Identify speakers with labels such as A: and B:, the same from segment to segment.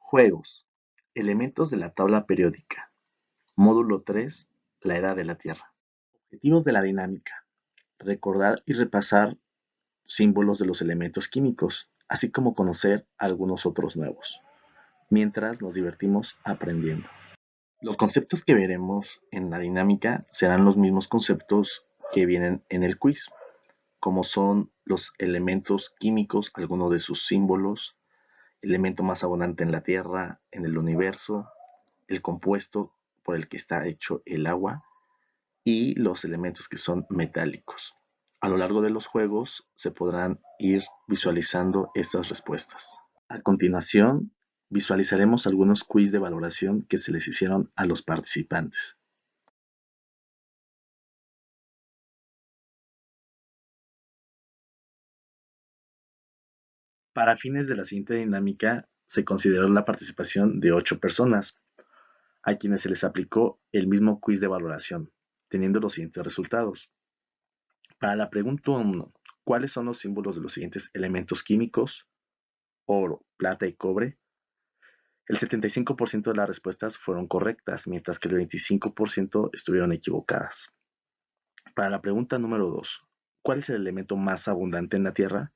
A: Juegos. Elementos de la tabla periódica. Módulo 3. La edad de la Tierra. Objetivos de la dinámica. Recordar y repasar símbolos de los elementos químicos, así como conocer algunos otros nuevos, mientras nos divertimos aprendiendo. Los conceptos que veremos en la dinámica serán los mismos conceptos que vienen en el quiz, como son los elementos químicos, algunos de sus símbolos, elemento más abundante en la Tierra, en el universo, el compuesto por el que está hecho el agua y los elementos que son metálicos. A lo largo de los juegos se podrán ir visualizando estas respuestas. A continuación, visualizaremos algunos quiz de valoración que se les hicieron a los participantes. Para fines de la siguiente dinámica, se consideró la participación de 8 personas, a quienes se les aplicó el mismo quiz de valoración, teniendo los siguientes resultados. Para la pregunta 1, ¿cuáles son los símbolos de los siguientes elementos químicos? Oro, plata y cobre. El 75% de las respuestas fueron correctas, mientras que el 25% estuvieron equivocadas. Para la pregunta número 2, ¿cuál es el elemento más abundante en la Tierra?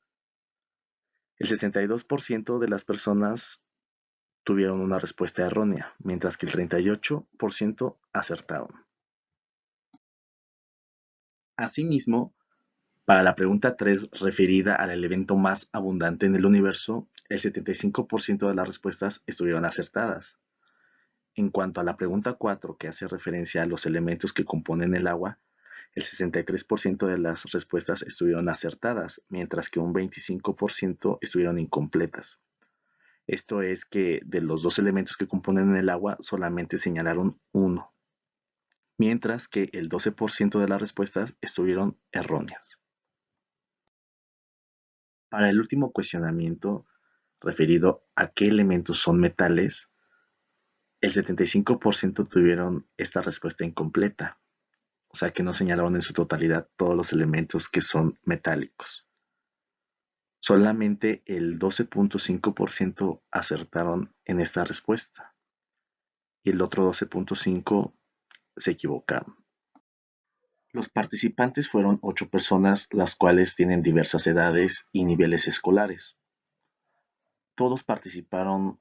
A: El 62% de las personas tuvieron una respuesta errónea, mientras que el 38% acertaron. Asimismo, para la pregunta 3, referida al elemento más abundante en el universo, el 75% de las respuestas estuvieron acertadas. En cuanto a la pregunta 4, que hace referencia a los elementos que componen el agua, el 63% de las respuestas estuvieron acertadas, mientras que un 25% estuvieron incompletas. Esto es que de los dos elementos que componen el agua solamente señalaron uno, mientras que el 12% de las respuestas estuvieron erróneas. Para el último cuestionamiento, referido a qué elementos son metales, el 75% tuvieron esta respuesta incompleta, o sea que no señalaron en su totalidad todos los elementos que son metálicos. Solamente el 12.5% acertaron en esta respuesta y el otro 12.5% se equivocaron. Los participantes fueron 8 personas, las cuales tienen diversas edades y niveles escolares. Todos participaron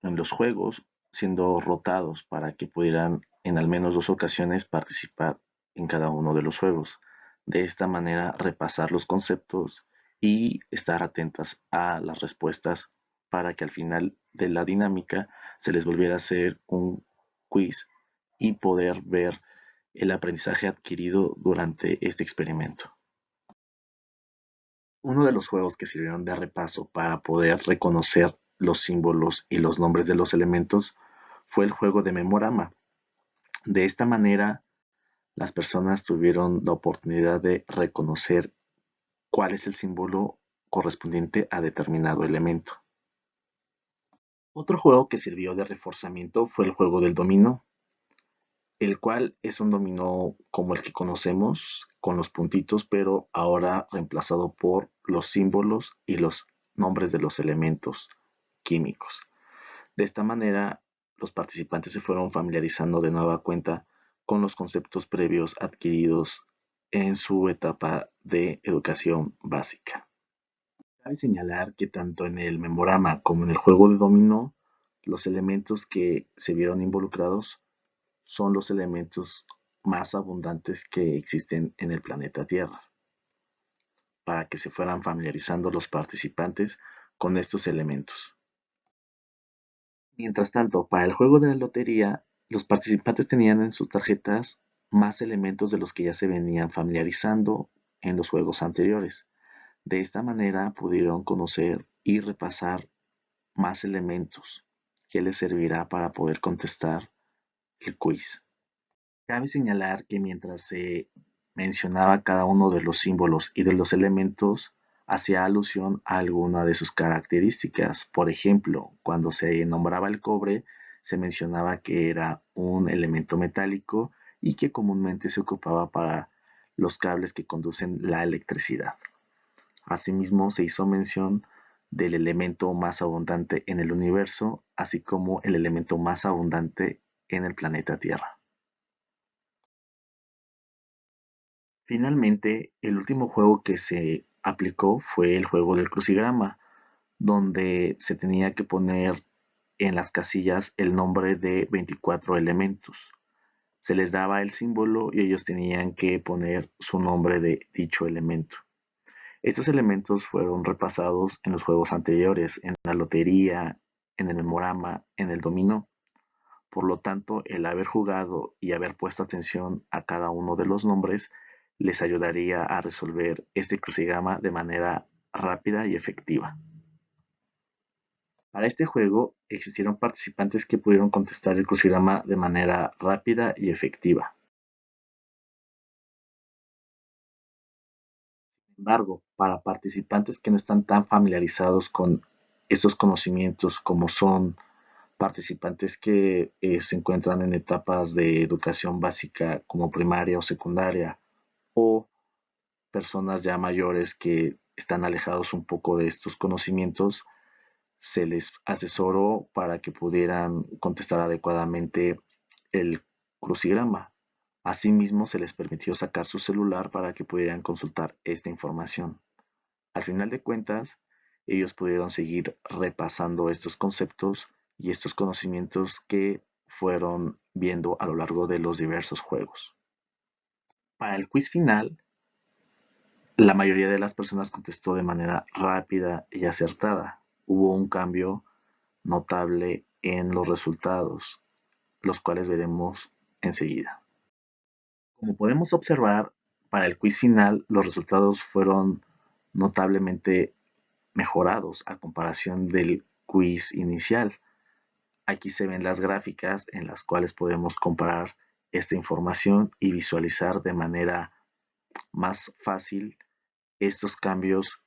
A: en los juegos, siendo rotados para que pudieran en al menos 2 ocasiones participar en cada uno de los juegos. De esta manera repasar los conceptos y estar atentas a las respuestas para que al final de la dinámica se les volviera a hacer un quiz y poder ver el aprendizaje adquirido durante este experimento. Uno de los juegos que sirvieron de repaso para poder reconocer los símbolos y los nombres de los elementos fue el juego de Memorama. De esta manera, las personas tuvieron la oportunidad de reconocer cuál es el símbolo correspondiente a determinado elemento. Otro juego que sirvió de reforzamiento fue el juego del dominó, el cual es un dominó como el que conocemos, con los puntitos, pero ahora reemplazado por los símbolos y los nombres de los elementos químicos. De esta manera, los participantes se fueron familiarizando de nueva cuenta con los conceptos previos adquiridos en su etapa de educación básica. Cabe señalar que tanto en el memorama como en el juego de dominó, los elementos que se vieron involucrados son los elementos más abundantes que existen en el planeta Tierra, para que se fueran familiarizando los participantes con estos elementos. Mientras tanto, para el juego de la lotería, los participantes tenían en sus tarjetas más elementos de los que ya se venían familiarizando en los juegos anteriores. De esta manera pudieron conocer y repasar más elementos que les servirá para poder contestar el quiz. Cabe señalar que mientras se mencionaba cada uno de los símbolos y de los elementos, hacía alusión a alguna de sus características. Por ejemplo, cuando se nombraba el cobre, se mencionaba que era un elemento metálico y que comúnmente se ocupaba para los cables que conducen la electricidad. Asimismo, se hizo mención del elemento más abundante en el universo, así como el elemento más abundante en el planeta Tierra. Finalmente, el último juego que se aplicó fue el juego del crucigrama, donde se tenía que poner en las casillas el nombre de 24 elementos. Se les daba el símbolo y ellos tenían que poner su nombre de dicho elemento. Estos elementos fueron repasados en los juegos anteriores, en la lotería, en el memorama, en el dominó. Por lo tanto, el haber jugado y haber puesto atención a cada uno de los nombres les ayudaría a resolver este crucigrama de manera rápida y efectiva. Para este juego existieron participantes que pudieron contestar el crucigrama de manera rápida y efectiva. Sin embargo, para participantes que no están tan familiarizados con estos conocimientos, como son participantes que se encuentran en etapas de educación básica como primaria o secundaria, o personas ya mayores que están alejados un poco de estos conocimientos, se les asesoró para que pudieran contestar adecuadamente el crucigrama. Asimismo, se les permitió sacar su celular para que pudieran consultar esta información. Al final de cuentas, ellos pudieron seguir repasando estos conceptos y estos conocimientos que fueron viendo a lo largo de los diversos juegos. Para el quiz final, la mayoría de las personas contestó de manera rápida y acertada. Hubo un cambio notable en los resultados, los cuales veremos enseguida. Como podemos observar, para el quiz final los resultados fueron notablemente mejorados a comparación del quiz inicial. Aquí se ven las gráficas en las cuales podemos comparar esta información y visualizar de manera más fácil estos cambios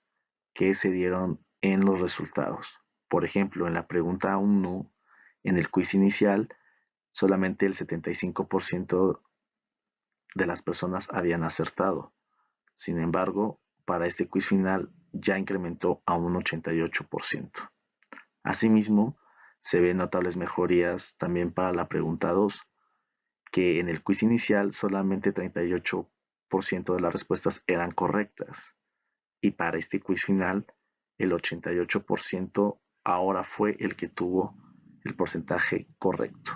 A: que se dieron en los resultados. Por ejemplo, en la pregunta 1, en el quiz inicial, solamente el 75% de las personas habían acertado. Sin embargo, para este quiz final ya incrementó a un 88%. Asimismo, se ven notables mejorías también para la pregunta 2, que en el quiz inicial solamente 38% de las respuestas eran correctas, y para este quiz final el 88% ahora fue el que tuvo el porcentaje correcto.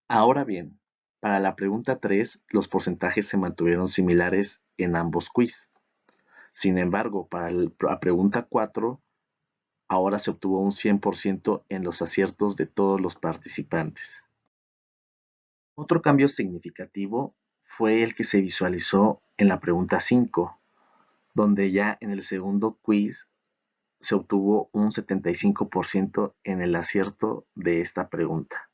A: Ahora bien, para la pregunta 3 los porcentajes se mantuvieron similares en ambos quiz. Sin embargo, para la pregunta 4 ahora se obtuvo un 100% en los aciertos de todos los participantes. Otro cambio significativo fue el que se visualizó en la pregunta 5, donde ya en el segundo quiz se obtuvo un 75% en el acierto de esta pregunta.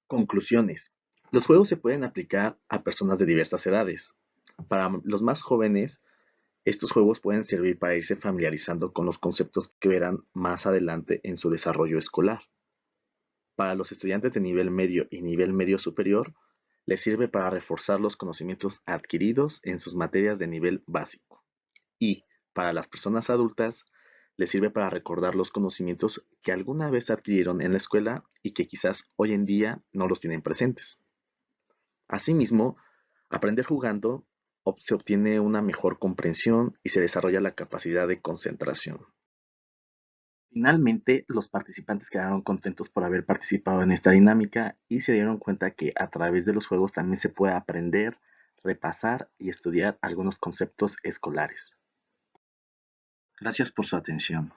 A: Conclusiones. Los juegos se pueden aplicar a personas de diversas edades. Para los más jóvenes, estos juegos pueden servir para irse familiarizando con los conceptos que verán más adelante en su desarrollo escolar. Para los estudiantes de nivel medio y nivel medio superior, les sirve para reforzar los conocimientos adquiridos en sus materias de nivel básico. Y para las personas adultas, les sirve para recordar los conocimientos que alguna vez adquirieron en la escuela y que quizás hoy en día no los tienen presentes. Asimismo, aprender jugando se obtiene una mejor comprensión y se desarrolla la capacidad de concentración. Finalmente, los participantes quedaron contentos por haber participado en esta dinámica y se dieron cuenta que a través de los juegos también se puede aprender, repasar y estudiar algunos conceptos escolares. Gracias por su atención.